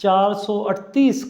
438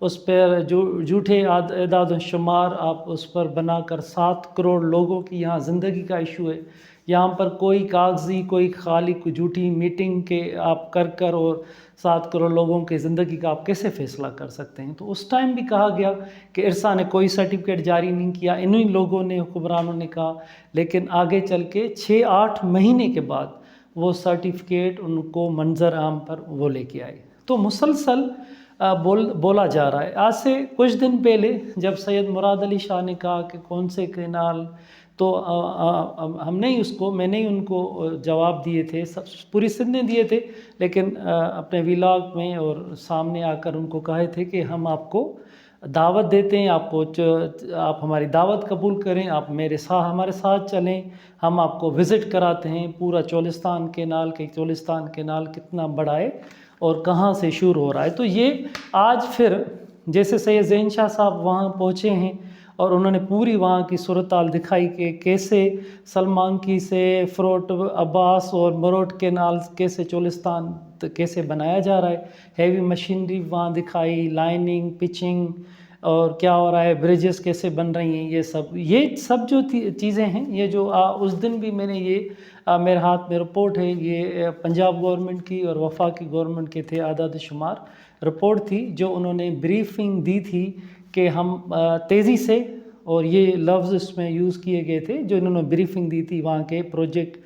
اس پر جو جھوٹے اعداد و شمار آپ اس پر بنا کر 7 کروڑ لوگوں کی یہاں زندگی کا ایشو ہے. یہاں پر کوئی کاغذی کوئی خالی کوئی جھوٹی میٹنگ کے آپ کر اور 7 کروڑ لوگوں کی زندگی کا آپ کیسے فیصلہ کر سکتے ہیں؟ تو اس ٹائم بھی کہا گیا کہ ارسا نے کوئی سرٹیفکیٹ جاری نہیں کیا، انہی لوگوں نے حکمرانوں نے کہا. لیکن آگے چل کے 6-8 مہینے کے بعد وہ سرٹیفکیٹ ان کو منظر عام پر وہ لے کے آئے. تو مسلسل بولا جا رہا ہے. آج سے کچھ دن پہلے جب سید مراد علی شاہ نے کہا کہ کون سے کینال، تو میں نے ان کو جواب دیے تھے، پوری سندھ نے دیے تھے، لیکن اپنے ولاگ میں اور سامنے آ کر ان کو کہے تھے کہ ہم آپ کو دعوت دیتے ہیں، آپ ہماری دعوت قبول کریں، آپ ہمارے ساتھ چلیں، ہم آپ کو وزٹ کراتے ہیں پورا چولستان کینال کہ چولستان کینال کتنا بڑا ہے اور کہاں سے شروع ہو رہا ہے. تو یہ آج پھر جیسے سید ذہین شاہ صاحب وہاں پہنچے ہیں اور انہوں نے پوری وہاں کی صورتحال دکھائی کہ کیسے سلمانکی سے فروٹ عباس اور مروٹ کینال کیسے چولستان کیسے بنایا جا رہا ہے، ہیوی مشینری وہاں دکھائی، لائننگ، پچنگ، اور کیا ہو رہا ہے، بریجز کیسے بن رہی ہیں. یہ سب جو چیزیں ہیں، یہ جو اس دن بھی میں نے یہ میرے ہاتھ میں رپورٹ ہے، یہ پنجاب گورنمنٹ کی اور وفاقی گورنمنٹ کے تھے اعداد و شمار رپورٹ تھی جو انہوں نے بریفنگ دی تھی کہ ہم تیزی سے، اور یہ لفظ اس میں یوز کیے گئے تھے جو انہوں نے بریفنگ دی تھی وہاں کے پروجیکٹ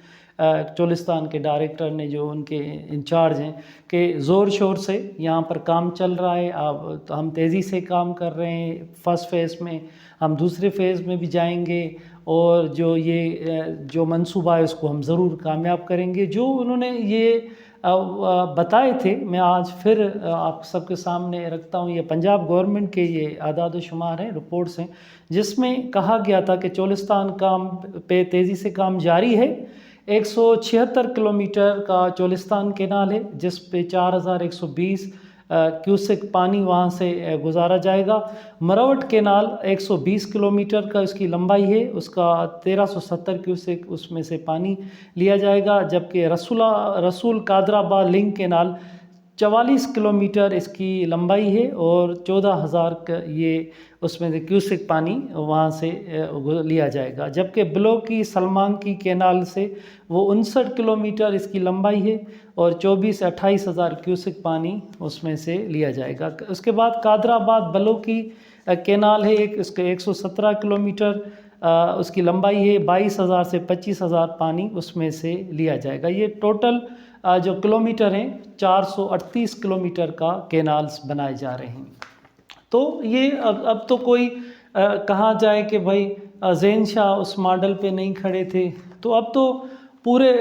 چولستان کے ڈائریکٹر نے جو ان کے انچارج ہیں، کہ زور شور سے یہاں پر کام چل رہا ہے، ہم تیزی سے کام کر رہے ہیں، فرسٹ فیز میں ہم دوسرے فیز میں بھی جائیں گے، اور جو منصوبہ ہے اس کو ہم ضرور کامیاب کریں گے. جو انہوں نے یہ بتائے تھے، میں آج پھر آپ سب کے سامنے رکھتا ہوں. یہ پنجاب گورنمنٹ کے یہ اعداد و شمار ہیں، رپورٹس ہیں، جس میں کہا گیا تھا کہ چولستان کام پہ تیزی سے کام جاری ہے. 176 کلومیٹر کا چولستان کینال ہے جس پہ 4120 کیوسک پانی وہاں سے گزارا جائے گا. مروٹ کینال 120 کلومیٹر کا اس کی لمبائی ہے، اس کا 1370 کیوسک اس میں سے پانی لیا جائے گا. جبکہ رسول قادر آباد لنک کینال 44 کلومیٹر اس کی لمبائی ہے اور 14,000 یہ اس میں سے کیوسک پانی وہاں سے لیا جائے گا. جبکہ بلوکی سلمانکی کینال سے وہ 59 کلومیٹر اس کی لمبائی ہے اور 28 ہزار کیوسک پانی اس میں سے لیا جائے گا. اس کے بعد قادر آباد بلوکی کینال ہے، اس کے 117 کلومیٹر اس کی لمبائی ہے، 22,000 سے 25,000 پانی اس میں سے لیا جائے گا. یہ ٹوٹل جو کلومیٹر ہیں 438 کلومیٹر کا کینالز بنائے جا رہے ہیں. تو یہ اب تو کوئی کہا جائے کہ بھائی ذہین شاہ اس ماڈل پہ نہیں کھڑے تھے، تو اب تو پورے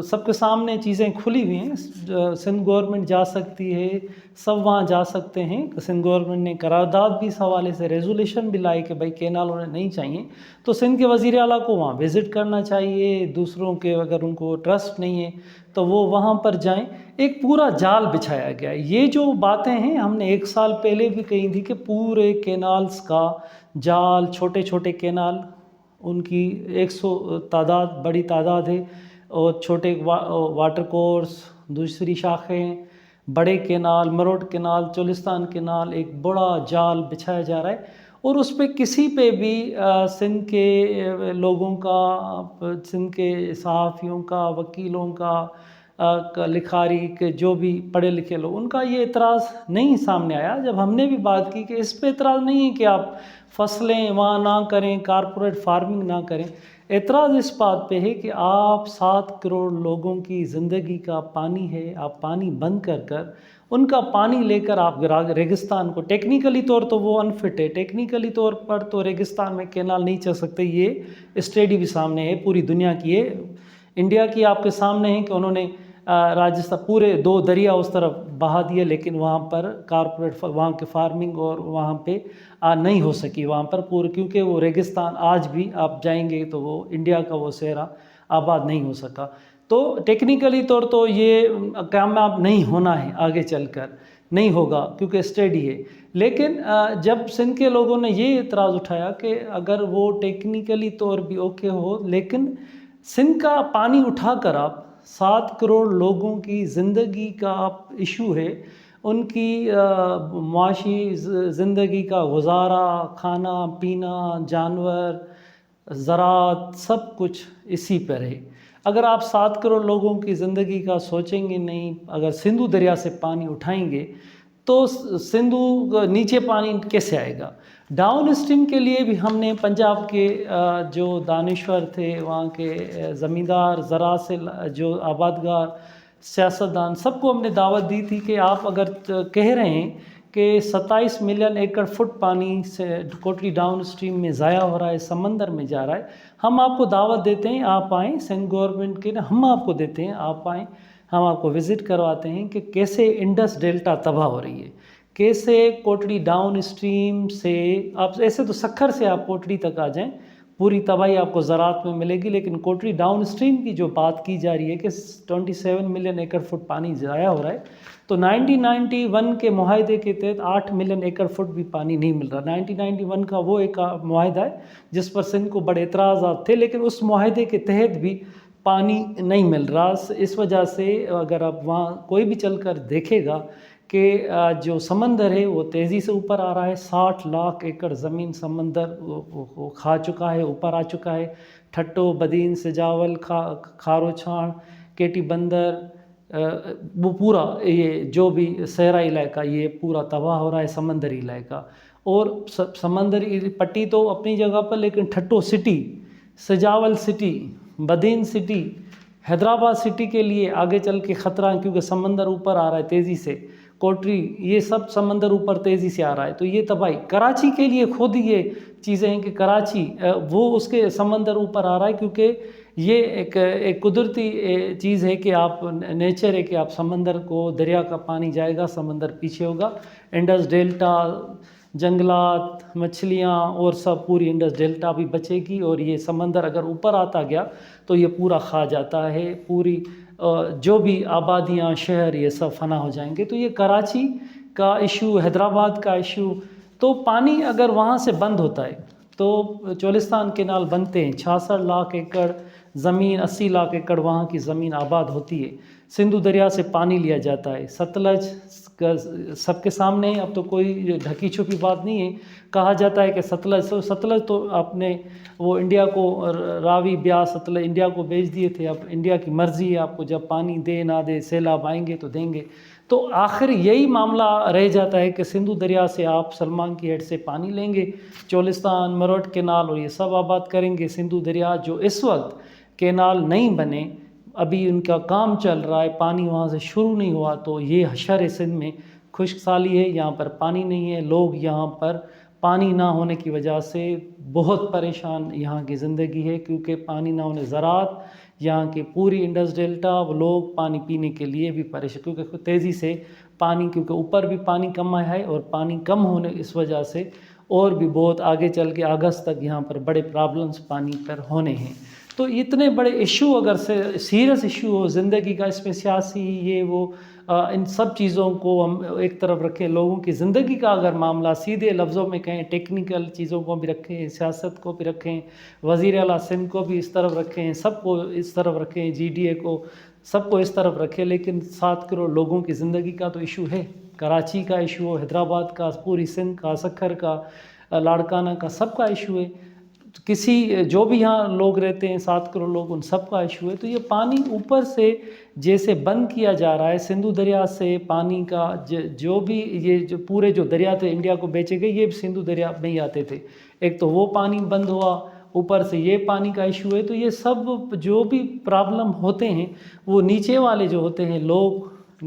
سب کے سامنے چیزیں کھلی ہوئی ہیں. سندھ گورنمنٹ جا سکتی ہے، سب وہاں جا سکتے ہیں. سندھ گورنمنٹ نے قرارداد بھی اس حوالے سے ریزولیشن بھی لائی کہ بھائی کینال انہیں نہیں چاہیے، تو سندھ کے وزیر اعلیٰ کو وہاں وزٹ کرنا چاہیے. دوسروں کے اگر ان کو ٹرسٹ نہیں ہے تو وہ وہاں پر جائیں. ایک پورا جال بچھایا گیا ہے. یہ جو باتیں ہیں ہم نے 1 سال پہلے بھی کہی تھی کہ پورے کینالز کا جال، چھوٹے چھوٹے کینال، ان کی 100 بڑی تعداد ہے، اور چھوٹے واٹر کورس، دوسری شاخیں، بڑے canal, Marot canal, Cholistan canal, ایک بڑا جال بچھایا جا رہا ہے. اور اس پہ کسی پہ بھی سندھ کے لوگوں کا، سندھ کے صحافیوں کا، وکیلوں کا، لکھاری کے جو بھی پڑھے لکھے لوگ، ان کا یہ اعتراض نہیں سامنے آیا. جب ہم نے بھی بات کی کہ اس پہ اعتراض نہیں ہے کہ آپ فصلیں وہاں نہ کریں، کارپوریٹ فارمنگ نہ کریں، اعتراض اس بات پہ ہے کہ آپ 7 کروڑ لوگوں کی زندگی کا پانی ہے، آپ پانی بند کر ان کا پانی لے کر آپ ریگستان کو، ٹیکنیکلی طور تو وہ انفٹ ہے، ٹیکنیکلی طور پر تو ریگستان میں کینال نہیں چل سکتے. یہ اسٹڈی بھی سامنے ہے، پوری دنیا کی ہے، انڈیا کی آپ کے سامنے ہے کہ انہوں نے راجستھان پورے 2 دریا اس طرف بہا دیے، لیکن وہاں پر کارپوریٹ وہاں کے فارمنگ اور وہاں پہ نہیں ہو سکی وہاں پر پورے، کیونکہ وہ ریگستان آج بھی آپ جائیں گے تو وہ انڈیا کا وہ صحرا آباد نہیں ہو سکا. تو ٹیکنیکلی طور تو یہ کامیاب نہیں ہونا ہے، آگے چل کر نہیں ہوگا کیونکہ اسٹڈی ہے. لیکن جب سندھ کے لوگوں نے یہ اعتراض اٹھایا کہ اگر وہ ٹیکنیکلی طور بھی اوکے ہو، لیکن سندھ کا پانی اٹھا کر آپ 7 کروڑ لوگوں کی زندگی کا آپ ایشو ہے، ان کی معاشی زندگی کا گزارا، کھانا پینا، جانور، زراعت، سب کچھ اسی پر ہے۔ اگر آپ 7 کروڑ لوگوں کی زندگی کا سوچیں گے نہیں، اگر سندھو دریا سے پانی اٹھائیں گے تو سندھو نیچے پانی کیسے آئے گا؟ ڈاؤن اسٹریم کے لیے بھی ہم نے پنجاب کے جو دانشور تھے، وہاں کے زمیندار، زراعت سے جو آبادگار، سیاستدان، سب کو ہم نے دعوت دی تھی کہ آپ اگر کہہ رہے ہیں کہ 27 ملین ایکڑ فٹ پانی سے کوٹلی ڈاؤن اسٹریم میں ضائع ہو رہا ہے، سمندر میں جا رہا ہے، ہم آپ کو دعوت دیتے ہیں، آپ آئیں، سندھ گورنمنٹ کے ہم آپ کو دیتے ہیں، آپ آئیں، ہم آپ کو وزٹ کرواتے ہیں کہ کیسے انڈس ڈیلٹا تباہ ہو رہی ہے، کیسے کوٹلی ڈاؤن اسٹریم سے آپ ایسے تو سکھر سے آپ کوٹلی تک آ جائیں، پوری تباہی آپ کو زراعت میں ملے گی، لیکن کوٹلی ڈاؤن اسٹریم کی جو بات کی جا رہی ہے کہ 27 ملین ایکڑ فٹ پانی ضائع ہو رہا ہے، تو 1991 کے معاہدے کے تحت 8 ملین ایکڑ فٹ بھی پانی نہیں مل رہا۔ 1991 کا وہ ایک معاہدہ ہے جس پر سندھ کو بڑے اعتراضات تھے، لیکن اس معاہدے کے تحت بھی پانی نہیں مل رہا۔ اس وجہ سے اگر آپ وہاں کوئی بھی چل کر دیکھے گا کہ جو سمندر ہے وہ تیزی سے اوپر آ رہا ہے، 60 لاکھ ایکڑ زمین سمندر وہ کھا چکا ہے، اوپر آ چکا ہے۔ ٹھٹو، بدین، سجاول، کھارو چھاڑ، کیٹی بندر، وہ پورا یہ جو بھی صحرائی علاقہ یہ پورا تباہ ہو رہا ہے، سمندری علاقہ۔ اور سمندری پٹی تو اپنی جگہ پر، لیکن ٹھٹو سٹی، سجاول سٹی، بدین سٹی، حیدرآباد سٹی کے لیے آگے چل کے خطرہ ہے، کیونکہ سمندر اوپر آ رہا ہے تیزی سے، کوٹری، یہ سب سمندر اوپر تیزی سے آ رہا ہے، تو یہ تباہی۔ کراچی کے لیے خود یہ چیزیں ہیں کہ کراچی وہ اس کے سمندر اوپر آ رہا ہے، کیونکہ یہ ایک قدرتی چیز ہے کہ آپ نیچر ہے کہ آپ سمندر کو، دریا کا پانی جائے گا، سمندر پیچھے ہوگا، انڈس ڈیلٹا، جنگلات، مچھلیاں اور سب پوری انڈس ڈیلٹا بھی بچے گی، اور یہ سمندر اگر اوپر آتا گیا تو یہ پورا کھا جاتا ہے، پوری جو بھی آبادیاں، شہر، یہ سب فنا ہو جائیں گے۔ تو یہ کراچی کا ایشو، حیدرآباد کا ایشو، تو پانی اگر وہاں سے بند ہوتا ہے تو چولستان کینال بنتے ہیں، 66 لاکھ ایکڑ زمین، 80 لاکھ ایکڑ وہاں کی زمین آباد ہوتی ہے، سندھو دریا سے پانی لیا جاتا ہے، ستلج سب کے سامنے ہے، اب تو کوئی ڈھکی چھپی بات نہیں ہے، کہا جاتا ہے کہ ستلج تو آپ نے وہ انڈیا کو، راوی، بیاس، ستلج انڈیا کو بیچ دیے تھے، اب انڈیا کی مرضی ہے، آپ کو جب پانی دے نہ دے، سیلاب آئیں گے تو دیں گے، تو آخر یہی معاملہ رہ جاتا ہے کہ سندھو دریا سے آپ سلمان کی ہیڈ سے پانی لیں گے، چولستان، مروٹ کینال اور یہ سب آباد کریں گے۔ سندھو دریا جو اس وقت کینال نہیں بنے، ابھی ان کا کام چل رہا ہے، پانی وہاں سے شروع نہیں ہوا، تو یہ حشر سندھ میں خشک سالی ہے، یہاں پر پانی نہیں ہے، لوگ یہاں پر پانی نہ ہونے کی وجہ سے بہت پریشان یہاں کی زندگی ہے، کیونکہ پانی نہ ہونے، زراعت یہاں کی پوری انڈس ڈیلٹا، وہ لوگ پانی پینے کے لیے بھی پریشان، کیونکہ تیزی سے پانی، کیونکہ اوپر بھی پانی کم ہے، اور پانی کم ہونے اس وجہ سے اور بھی بہت آگے چل کے اگست تک یہاں پر بڑے پرابلمز پانی پر ہونے ہیں۔ تو اتنے بڑے ایشو اگر سیریس ایشو ہو زندگی کا، اس میں سیاسی یہ وہ ان سب چیزوں کو ہم ایک طرف رکھیں، لوگوں کی زندگی کا اگر معاملہ سیدھے لفظوں میں کہیں، ٹیکنیکل چیزوں کو بھی رکھیں، سیاست کو بھی رکھیں، وزیر اعلیٰ سندھ کو بھی اس طرف رکھیں، سب کو اس طرف رکھیں، جی ڈی اے کو، سب کو اس طرف رکھیں، لیکن 7 کروڑ لوگوں کی زندگی کا تو ایشو ہے، کراچی کا ایشو، حیدرآباد کا، پوری سندھ کا، سکھر کا، لاڑکانہ کا، سب کا ایشو ہے، کسی جو بھی یہاں لوگ رہتے ہیں 7 کروڑ لوگ، ان سب کا ایشو ہے۔ تو یہ پانی اوپر سے جیسے بند کیا جا رہا ہے، سندھو دریا سے پانی کا جو بھی یہ جو پورے جو دریا تھے انڈیا کو بیچے گئے، یہ بھی سندھو دریا میں ہی آتے تھے، ایک تو وہ پانی بند ہوا، اوپر سے یہ پانی کا ایشو ہے، تو یہ سب جو بھی پرابلم ہوتے ہیں وہ نیچے والے جو ہوتے ہیں لوگ،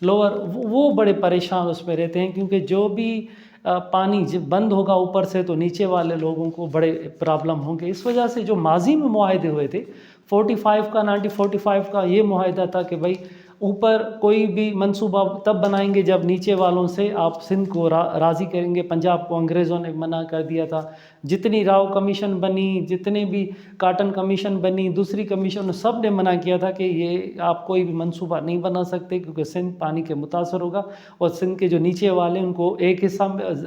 لوور، وہ بڑے پریشان اس میں رہتے ہیں، کیونکہ جو بھی پانی بند ہوگا اوپر سے تو نیچے والے لوگوں کو بڑے پرابلم ہوں گے۔ اس وجہ سے جو ماضی میں معاہدے ہوئے تھے 1945 کا یہ معاہدہ تھا کہ بھائی اوپر کوئی بھی منصوبہ تب بنائیں گے جب نیچے والوں سے آپ سندھ کو راضی کریں گے۔ پنجاب کو انگریزوں نے منع کر دیا تھا، جتنی راؤ کمیشن بنی، جتنے بھی کاٹن کمیشن بنی، دوسری کمیشن، سب نے منع کیا تھا کہ یہ آپ کوئی بھی منصوبہ نہیں بنا سکتے، کیونکہ سندھ پانی کے متاثر ہوگا، اور سندھ کے جو نیچے والے ان کو ایک حصہ،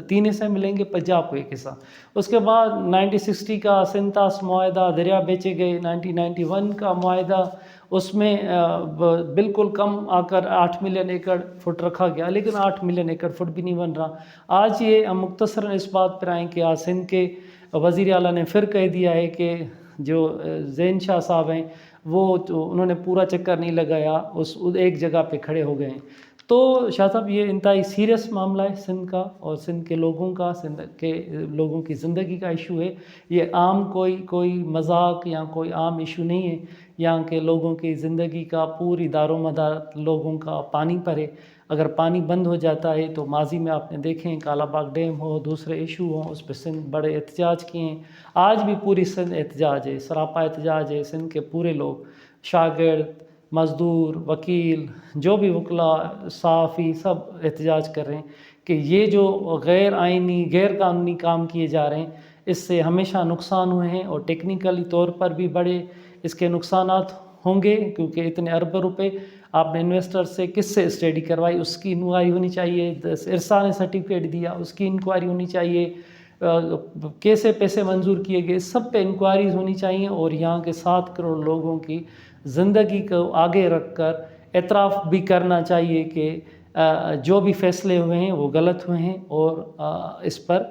3 حصے ملیں گے، پنجاب کو ایک حصہ۔ اس کے بعد 1960 کا سنتاس معاہدہ، دریا بیچے گئے، 1991 کا معاہدہ، اس میں بالکل کم آ کر 8 ملین ایکڑ فٹ رکھا گیا، لیکن 8 ملین ایکڑ فٹ بھی نہیں بن رہا۔ آج یہ ہم مختصراً اس بات پر آئیں کہ آج سندھ کے وزیر اعلیٰ نے پھر کہہ دیا ہے کہ جو زین شاہ صاحب ہیں وہ تو انہوں نے پورا چکر نہیں لگایا، اس ایک جگہ پہ کھڑے ہو گئے ہیں۔ تو شاہ صاحب یہ انتہائی سیریس معاملہ ہے سندھ کا، اور سندھ کے لوگوں کا، سندھ کے لوگوں کی زندگی کا ایشو ہے۔ یہ عام کوئی مذاق یا کوئی عام ایشو نہیں ہے، یہاں کے لوگوں کی زندگی کا پوری دار و مدار لوگوں کا پانی پر ہے۔ اگر پانی بند ہو جاتا ہے تو ماضی میں آپ نے دیکھیں کالا باغ ڈیم ہو، دوسرے ایشو ہوں، اس پہ سندھ بڑے احتجاج کیے ہیں۔ آج بھی پوری سندھ احتجاج ہے، سراپا احتجاج ہے۔ سندھ کے پورے لوگ، شاگرد، مزدور، وکیل، جو بھی وکلاء، صحافی، سب احتجاج کر رہے ہیں کہ یہ جو غیر آئینی، غیر قانونی کام کیے جا رہے ہیں، اس سے ہمیشہ نقصان ہوئے ہیں، اور ٹیکنیکلی طور پر بھی بڑے اس کے نقصانات ہوں گے، کیونکہ اتنے ارب روپے آپ نے انویسٹر سے کس سے اسٹڈی کروائی، اس کی انکوائری ہونی چاہیے۔ ارسا نے سرٹیفکیٹ دیا، اس کی انکوائری ہونی چاہیے۔ کیسے پیسے منظور کیے گئے، سب پہ انکوائریز ہونی چاہیے، اور یہاں کے 7 کروڑ لوگوں کی زندگی کو آگے رکھ کر اعتراف بھی کرنا چاہیے کہ جو بھی فیصلے ہوئے ہیں وہ غلط ہوئے ہیں، اور اس پر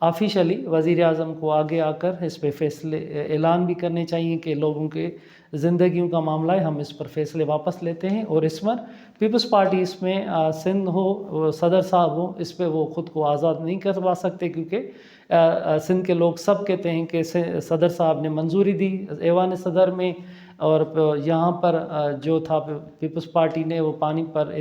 آفیشلی وزیر اعظم کو آگے آ کر اس پہ فیصلے اعلان بھی کرنے چاہیے کہ لوگوں کے زندگیوں کا معاملہ ہے، ہم اس پر فیصلے واپس لیتے ہیں۔ اور اس پر پیپلز پارٹی اس میں سندھ ہو، صدر صاحب ہوں، اس پہ وہ خود کو آزاد نہیں کروا سکتے، کیونکہ سندھ کے لوگ سب کہتے ہیں کہ صدر صاحب نے منظوری دی ایوان صدر میں، اور یہاں پر جو تھا پیپلز پارٹی نے وہ پانی پر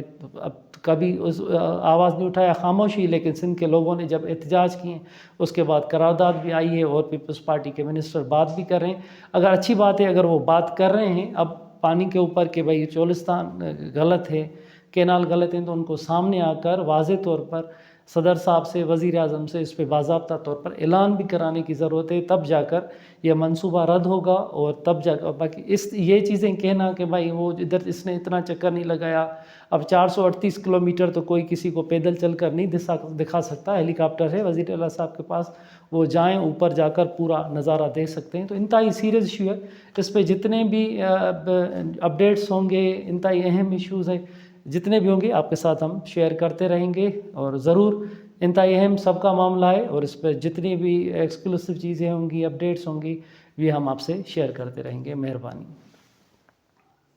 کبھی آواز نہیں اٹھایا، خاموشی، لیکن سندھ کے لوگوں نے جب احتجاج کیے اس کے بعد قرارداد بھی آئی ہے، اور پیپلز پارٹی کے منسٹر بات بھی کر رہے ہیں۔ اگر اچھی بات ہے اگر وہ بات کر رہے ہیں اب پانی کے اوپر کہ بھائی چولستان غلط ہے، کینال غلط ہیں، تو ان کو سامنے آ کر واضح طور پر صدر صاحب سے، وزیر اعظم سے اس پہ باضابطہ طور پر اعلان بھی کرانے کی ضرورت ہے، تب جا کر یہ منصوبہ رد ہوگا، اور تب جا کر باقی یہ چیزیں کہنا کہ بھائی وہ ادھر اس نے اتنا چکر نہیں لگایا۔ اب 438 کلومیٹر تو کوئی کسی کو پیدل چل کر نہیں دکھا سکتا، ہیلی کاپٹر ہے وزیر اعلیٰ صاحب کے پاس، وہ جائیں اوپر جا کر پورا نظارہ دیکھ سکتے ہیں۔ تو انتہائی سیریس ایشو ہے، اس پہ جتنے بھی اپڈیٹس ہوں گے، انتہائی اہم ایشوز ہیں، جتنے بھی ہوں گے آپ کے ساتھ ہم شیئر کرتے رہیں گے، اور ضرور انتہائی اہم سب کا معاملہ ہے، اور اس پہ جتنی بھی ایکسکلوسیو چیزیں ہوں گی، اپڈیٹس ہوں گی، یہ ہم آپ سے شیئر کرتے رہیں گے۔ مہربانی۔